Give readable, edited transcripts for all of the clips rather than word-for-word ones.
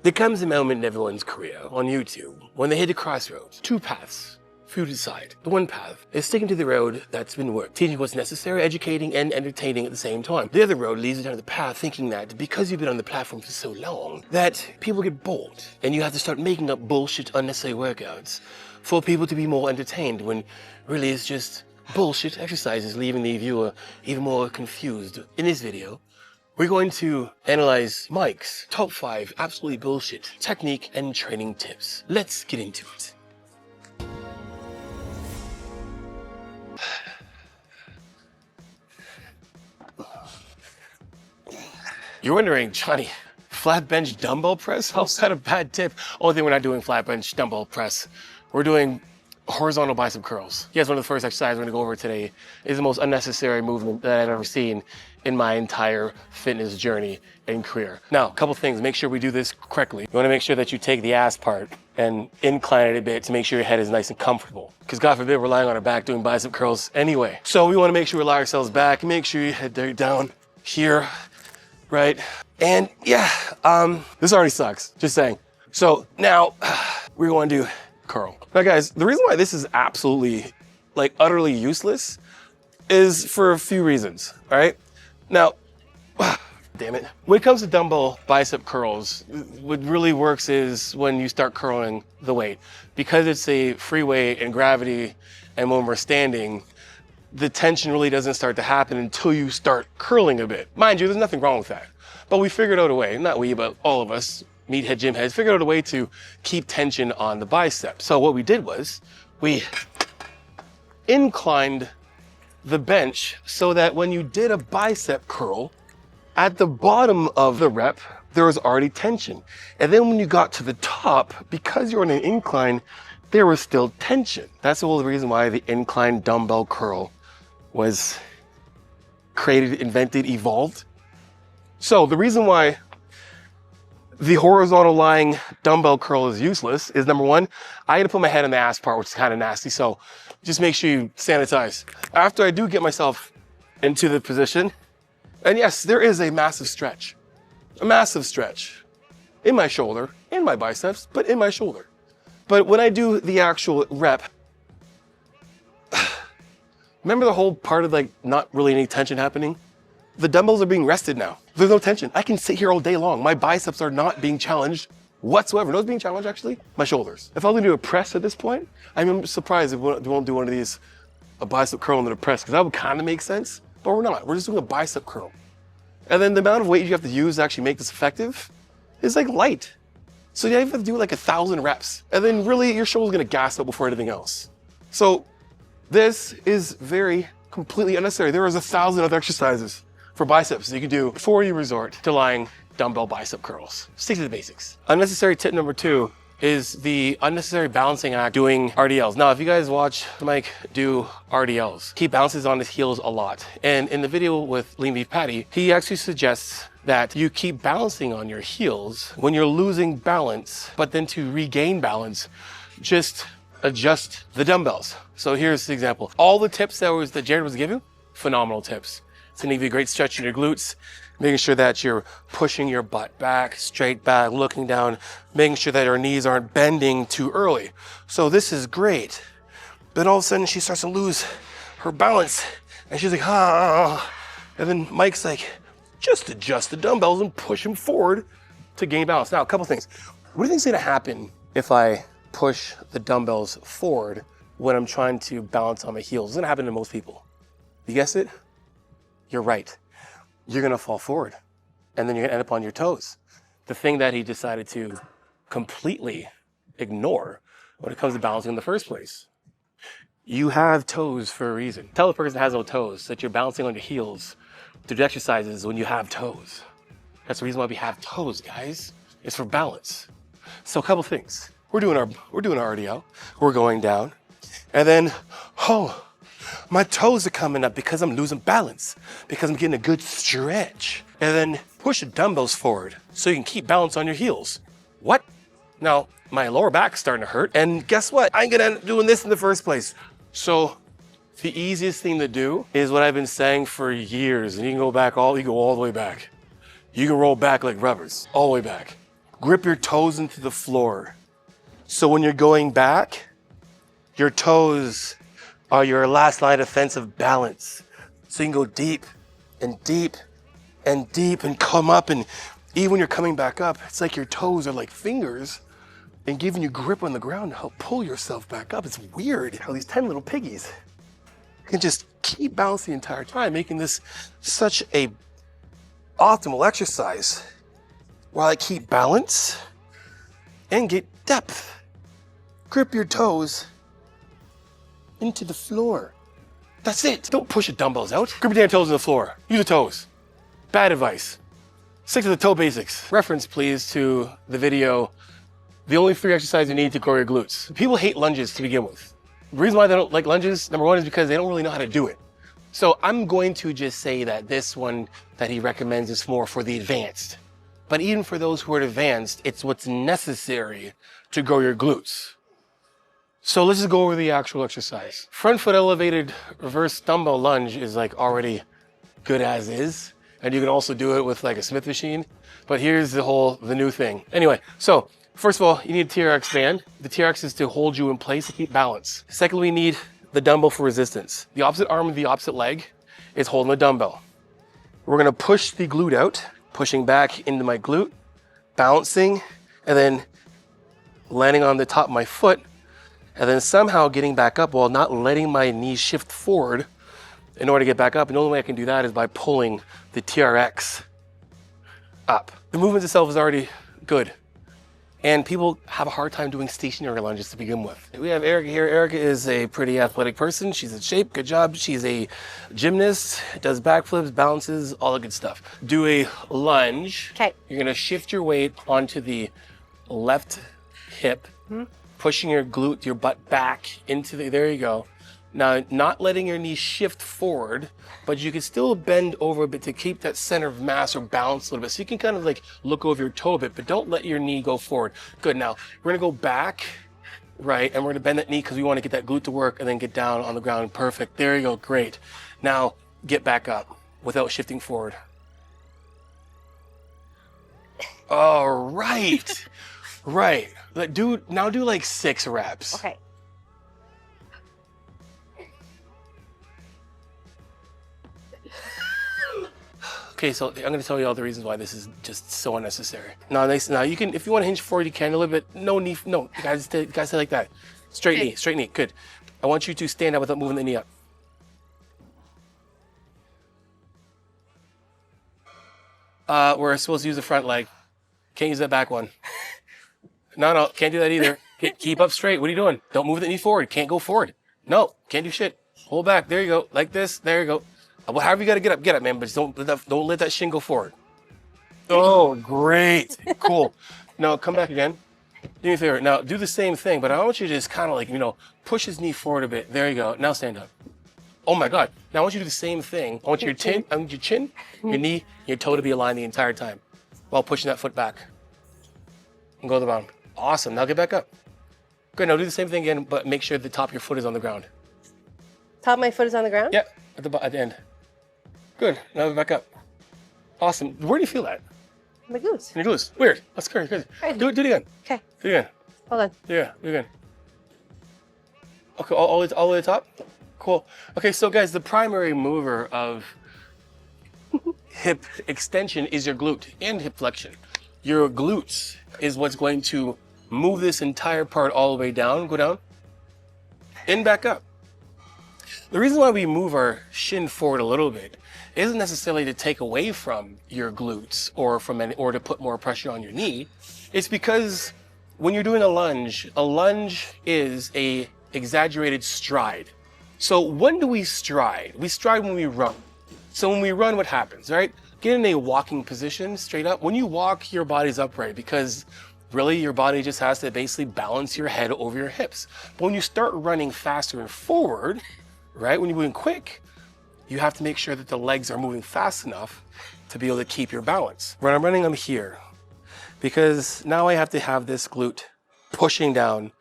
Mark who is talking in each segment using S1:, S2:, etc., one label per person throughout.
S1: There comes a moment in everyone's career on YouTube when they hit a crossroads. Two paths for you to decide. The one path is sticking to the road that's been worked, teaching what's necessary, educating, and entertaining at the same time. The other road leads you down the path thinking that because you've been on the platform for so long, that people get bored and you have to start making up bullshit, unnecessary workouts for people to be more entertained when really it's just bullshit exercises leaving the viewer even more confused. In this video, we're going to analyze Mike's top 5 absolutely bullshit technique and training tips. Let's get into it. You're wondering, Johnny, flat bench dumbbell press? How's that a bad tip? Only thing we're not doing flat bench dumbbell press. We're doing horizontal bicep curls. Yes, one of the first exercises we're gonna go over today is the most unnecessary movement that I've ever seen in my entire fitness journey and career. Now, a couple things, make sure we do this correctly. You wanna make sure that you take the ass part and incline it a bit to make sure your head is nice and comfortable. Because God forbid we're lying on our back doing bicep curls anyway. So we wanna make sure we lie ourselves back and make sure your head down here, right? And yeah, this already sucks, just saying. So now we're going to do curl. Now guys, the reason why this is absolutely, like, utterly useless is for a few reasons, all right? Now, damn it. When it comes to dumbbell bicep curls, what really works is when you start curling the weight. Because it's a free weight and gravity, and when we're standing, the tension really doesn't start to happen until you start curling a bit. Mind you, there's nothing wrong with that. But we figured out a way, not we, but all of us, meathead gym heads, figured out a way to keep tension on the bicep. So what we did was we inclined the bench so that when you did a bicep curl, at the bottom of the rep, there was already tension. And then when you got to the top, because you're on an incline, there was still tension. That's the whole reason why the incline dumbbell curl was created, invented, evolved. So the reason why the horizontal lying dumbbell curl is useless is, number one, I gotta put my head on the ass part, which is kind of nasty. So just make sure you sanitize. After I do get myself into the position, and yes, there is a massive stretch in my shoulder, in my biceps, but in my shoulder. But when I do the actual rep, remember the whole part of, like, not really any tension happening? The dumbbells are being rested now. There's no tension. I can sit here all day long. My biceps are not being challenged whatsoever. You know what's being challenged, actually? My shoulders. If I was gonna do a press at this point, I'm surprised if we won't do one of these, a bicep curl and then a press, because that would kind of make sense, but we're not. We're just doing a bicep curl. And then the amount of weight you have to use to actually make this effective is, like, light. So you have to do like 1,000 reps. And then really your shoulder's gonna gas up before anything else. So this is very completely unnecessary. There is 1,000 other exercises for biceps that you can do before you resort to lying dumbbell bicep curls. Stick to the basics. Unnecessary tip number 2 is the unnecessary balancing act doing RDLs. Now, if you guys watch Mike do RDLs, he bounces on his heels a lot. And in the video with Lean Beef Patty, he actually suggests that you keep balancing on your heels when you're losing balance, but then to regain balance, just adjust the dumbbells. So here's the example. All the tips that Jared was giving, phenomenal tips. It's gonna give you a great stretch in your glutes, making sure that you're pushing your butt back, straight back, looking down, making sure that our knees aren't bending too early. So this is great. But all of a sudden she starts to lose her balance and she's like, ah. And then Mike's like, just adjust the dumbbells and push them forward to gain balance. Now, a couple things. What do you think is gonna happen if I push the dumbbells forward when I'm trying to balance on my heels? It's gonna happen to most people. You guessed it? You're right. You're gonna fall forward and then you're gonna end up on your toes. The thing that he decided to completely ignore when it comes to balancing in the first place. You have toes for a reason. Tell the person that has no toes that you're balancing on your heels to do exercises when you have toes. That's the reason why we have toes, guys. It's for balance. So a couple things. We're doing our RDL. We're going down. And then, oh, my toes are coming up because I'm losing balance, because I'm getting a good stretch. And then push the dumbbells forward so you can keep balance on your heels. What? Now, my lower back's starting to hurt. And guess what? I ain't gonna end up doing this in the first place. So the easiest thing to do is what I've been saying for years, and you can go all the way back. You can roll back like rubbers, all the way back. Grip your toes into the floor. So when you're going back, your toes are your last line of defense of balance. So you can go deep and deep and deep and come up, and even when you're coming back up, it's like your toes are like fingers and giving you grip on the ground to help pull yourself back up. It's weird how these 10 little piggies can just keep balancing the entire time, making this such a optimal exercise while I keep balance and get depth. Grip your toes into the floor. That's it. Don't push the dumbbells out. Grip your damn toes on the floor. Use the toes. Bad advice. Stick to the toe basics. Reference, please, to the video, the only 3 exercises you need to grow your glutes. People hate lunges to begin with. The reason why they don't like lunges, number 1, is because they don't really know how to do it. So I'm going to just say that this one that he recommends is more for the advanced. But even for those who are advanced, it's what's necessary to grow your glutes. So let's just go over the actual exercise. Front foot elevated reverse dumbbell lunge is like already good as is. And you can also do it with like a Smith machine. But here's the new thing. Anyway, so first of all, you need a TRX band. The TRX is to hold you in place to keep balance. Secondly, we need the dumbbell for resistance. The opposite arm of the opposite leg is holding the dumbbell. We're gonna push the glute out, pushing back into my glute, bouncing, and then landing on the top of my foot, and then somehow getting back up while not letting my knees shift forward in order to get back up. And the only way I can do that is by pulling the TRX up. The movement itself is already good. And people have a hard time doing stationary lunges to begin with. We have Erica here. Erica is a pretty athletic person. She's in shape, good job. She's a gymnast, does backflips, balances, all the good stuff. Do a lunge.
S2: Okay.
S1: You're gonna shift your weight onto the left hip, pushing your glute, your butt back into there you go. Now, not letting your knees shift forward, but you can still bend over a bit to keep that center of mass or balance a little bit. So you can kind of like look over your toe a bit, but don't let your knee go forward. Good, now we're gonna go back, right? And we're gonna bend that knee because we wanna get that glute to work and then get down on the ground. Perfect, there you go, great. Now, get back up without shifting forward. All right, right. Now do like 6 reps.
S2: Okay.
S1: Okay, so I'm going to tell you all the reasons why this is just so unnecessary. Now you can, if you want to hinge forward, you can a little bit. No knee, no. You guys stay like that. Straight knee, good. I want you to stand up without moving the knee up. We're supposed to use the front leg. Can't use that back one. No, can't do that either. Keep up straight. What are you doing? Don't move the knee forward. Can't go forward. No, can't do shit. Hold back. There you go. Like this. There you go. Well, however you gotta get up, man, but just don't let that shin go forward. Oh, great, cool. Now come back again. Do me a favor. Now do the same thing, but I want you to just kind of like, push his knee forward a bit. There you go. Now stand up. Oh my God. Now I want you to do the same thing. I want your chin, your knee, your toe to be aligned the entire time while pushing that foot back. And go to the bottom. Awesome. Now get back up. Good. Now do the same thing again, but make sure the top of your foot is on the ground.
S2: Top of my foot is on the ground?
S1: Yeah, at the end. Good. Now back up. Awesome. Where do you feel that?
S2: My glutes.
S1: In your glutes. Weird. That's good.
S2: Right.
S1: Do it again.
S2: Okay.
S1: Do it again.
S2: Hold on.
S1: Yeah, do it again. Okay, all the way to the top? Cool. Okay, so guys, the primary mover of hip extension is your glute and hip flexion. Your glutes is what's going to move this entire part all the way down, go down, and back up. The reason why we move our shin forward a little bit isn't necessarily to take away from your glutes or to put more pressure on your knee. It's because when you're doing a lunge is a exaggerated stride. So when do we stride? We stride when we run. So when we run, what happens, right? Get in a walking position straight up. When you walk, your body's upright because really your body just has to basically balance your head over your hips. But when you start running faster and forward, right? When you're moving quick, you have to make sure that the legs are moving fast enough to be able to keep your balance. When I'm running, I'm here because now I have to have this glute pushing down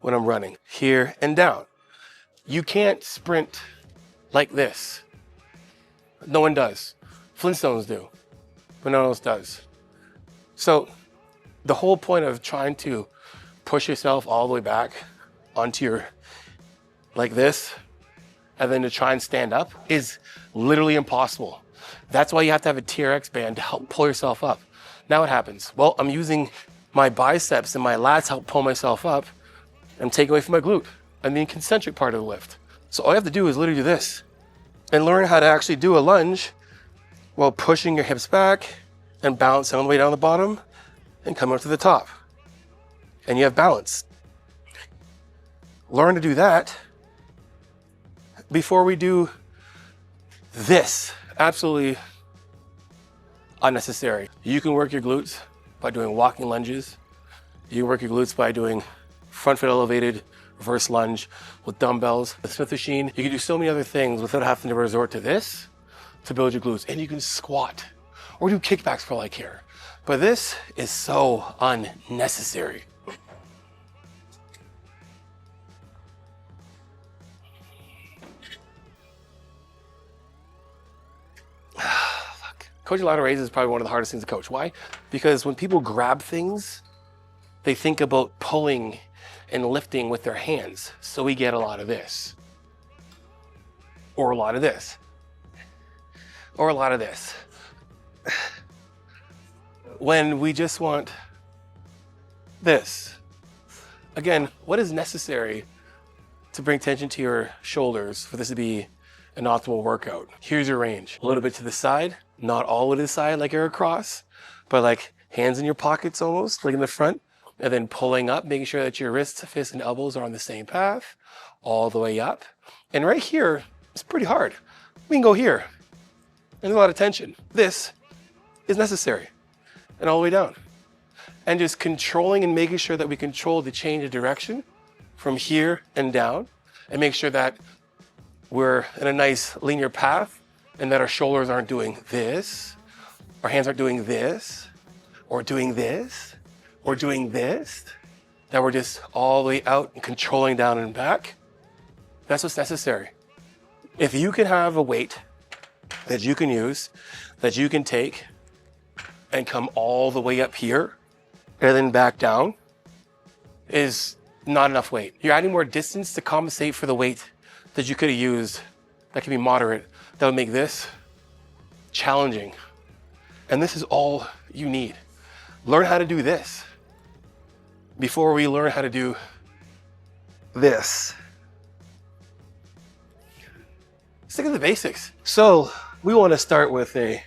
S1: when I'm running, here and down. You can't sprint like this. No one does. Flintstones do. but no one else does. So the whole point of trying to push yourself all the way back onto your, like this, and then to try and stand up is literally impossible. That's why you have to have a TRX band to help pull yourself up. Now what happens? Well, I'm using my biceps and my lats to help pull myself up and take away from my glute and the concentric part of the lift. So all you have to do is literally do this and learn how to actually do a lunge while pushing your hips back and balancing all the way down the bottom and coming up to the top. And you have balance. Learn to do that before we do this. Absolutely unnecessary. You can work your glutes by doing walking lunges. You can work your glutes by doing front foot elevated reverse lunge with dumbbells, the Smith machine. You can do so many other things without having to resort to this to build your glutes. And you can squat or do kickbacks for all I care. But this is so unnecessary. Coaching lateral raises is probably one of the hardest things to coach. Why? Because when people grab things, they think about pulling and lifting with their hands. So we get a lot of this, or a lot of this, or a lot of this. When we just want this. Again, what is necessary to bring tension to your shoulders for this to be an optimal workout? Here's your range. A little bit to the side, not all the way to the side like you're across, but like hands in your pockets almost, like in the front, and then pulling up, making sure that your wrists, fists, and elbows are on the same path, all the way up. And right here, it's pretty hard. We can go here. There's a lot of tension. This is necessary. And all the way down. And just controlling and making sure that we control the change of direction from here and down, and make sure that we're in a nice linear path and that our shoulders aren't doing this, our hands aren't doing this, or doing this, or doing this, that we're just all the way out and controlling down and back. That's what's necessary. If you can have a weight that you can use, that you can take and come all the way up here and then back down, is not enough weight. You're adding more distance to compensate for the weight that you could have used that can be moderate, that would make this challenging. And this is all you need. Learn how to do this before we learn how to do this. Stick to the basics. So we want to start with the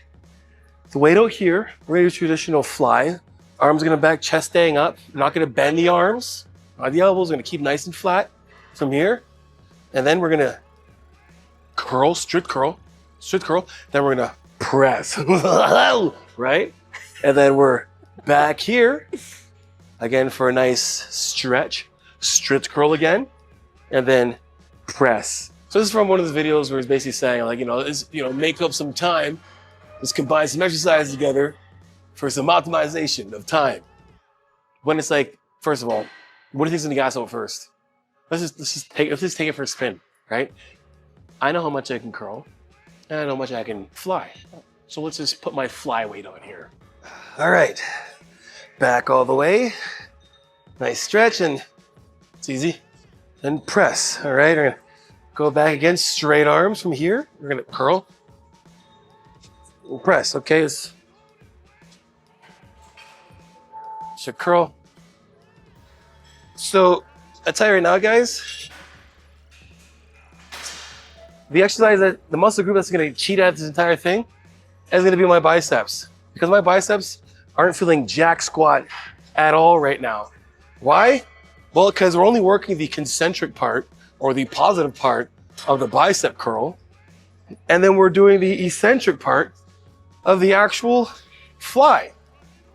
S1: weight out here. We're gonna do traditional fly. Arms gonna back, chest staying up. We're not gonna bend the arms. The elbows are gonna keep nice and flat from here. And then we're gonna curl, strict curl. Then we're gonna press, right? And then we're back here again for a nice stretch, strict curl again, and then press. So this is from one of the videos where he's basically saying, like, make up some time. Let's combine some exercise together for some optimization of time. When it's like, first of all, what do you think's in the gas out first? Let's just take it for a spin, right? I know how much I can curl, and I know how much I can fly. So let's just put my fly weight on here. All right, back all the way. Nice stretch, and it's easy. Then press, all right? We're gonna go back again, straight arms from here. We're gonna curl. We'll press, okay? Should curl. So I tell you right now, guys, the exercise the muscle group that's gonna cheat at this entire thing is gonna be my biceps, because my biceps aren't feeling jack squat at all right now. Why? Well, because we're only working the concentric part or the positive part of the bicep curl, and then we're doing the eccentric part of the actual fly.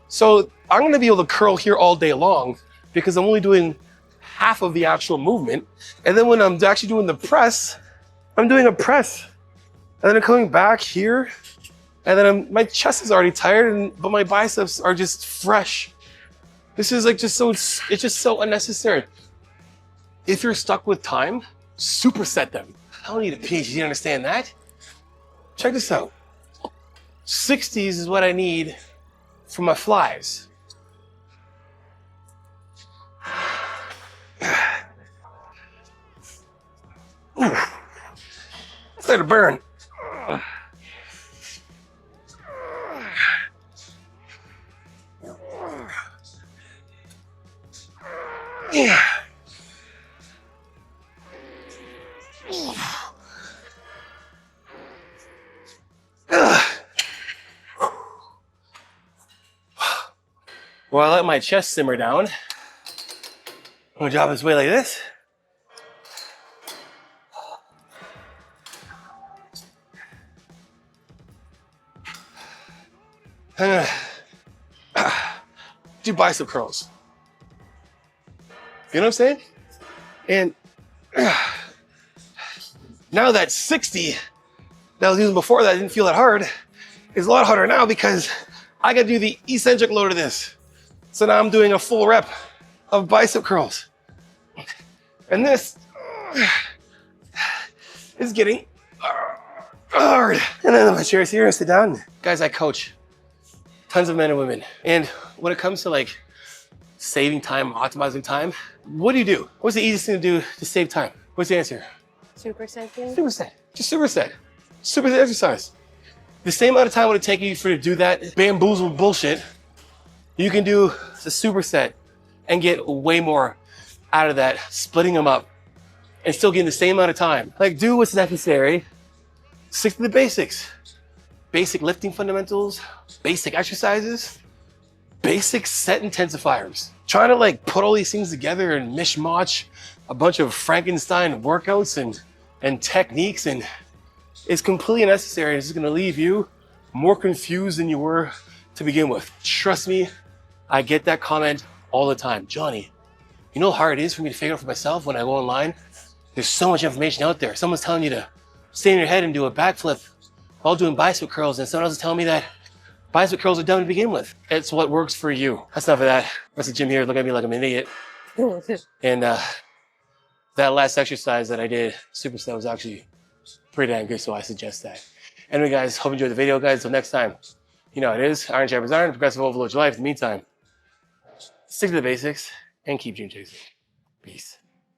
S1: So I'm gonna be able to curl here all day long because I'm only doing half of the actual movement. And then when I'm actually doing the press, I'm doing a press. And then I'm coming back here, and then my chest is already tired, but my biceps are just fresh. This is like it's just so unnecessary. If you're stuck with time, superset them. I don't need a PhD to understand that. Check this out. 60s is what I need for my flies. Ooh. Started to burn. Yeah. Well, I let my chest simmer down. I'm gonna drop this weight like this. I'm gonna do bicep curls. You know what I'm saying? And now that 60 that I was using before that didn't feel that hard, is a lot harder now because I gotta do the eccentric load of this. So now I'm doing a full rep of bicep curls. And this is getting hard. And then my chair's here, I sit down. Guys, I coach tons of men and women. And when it comes to like saving time, optimizing time, what do? What's the easiest thing to do to save time? What's the answer?
S2: Superset thing?
S1: Superset. Just superset. Superset exercise. The same amount of time would it take you for to do that bamboozled bullshit, you can do the superset and get way more out of that, splitting them up and still getting the same amount of time. Like, do what's necessary, stick to the basics. Basic lifting fundamentals, basic exercises, basic set intensifiers. Trying to like put all these things together and mishmash a bunch of Frankenstein workouts and techniques and is completely unnecessary. It's just gonna leave you more confused than you were to begin with. Trust me, I get that comment all the time. Johnny, you know how hard it is for me to figure out for myself when I go online? There's so much information out there. Someone's telling you to stay in your head and do a backflip while doing bicep curls, and someone else is telling me that bicep curls are dumb to begin with. It's what works for you. That's enough of that. Rest of the gym here look at me like I'm an idiot. And that last exercise that I did, superset, was actually pretty damn good, so I suggest that. Anyway, guys, hope you enjoyed the video, guys. Until next time, you know how it is. Iron sharpens iron, progressive overload your life. In the meantime, stick to the basics and keep dream chasing. Peace.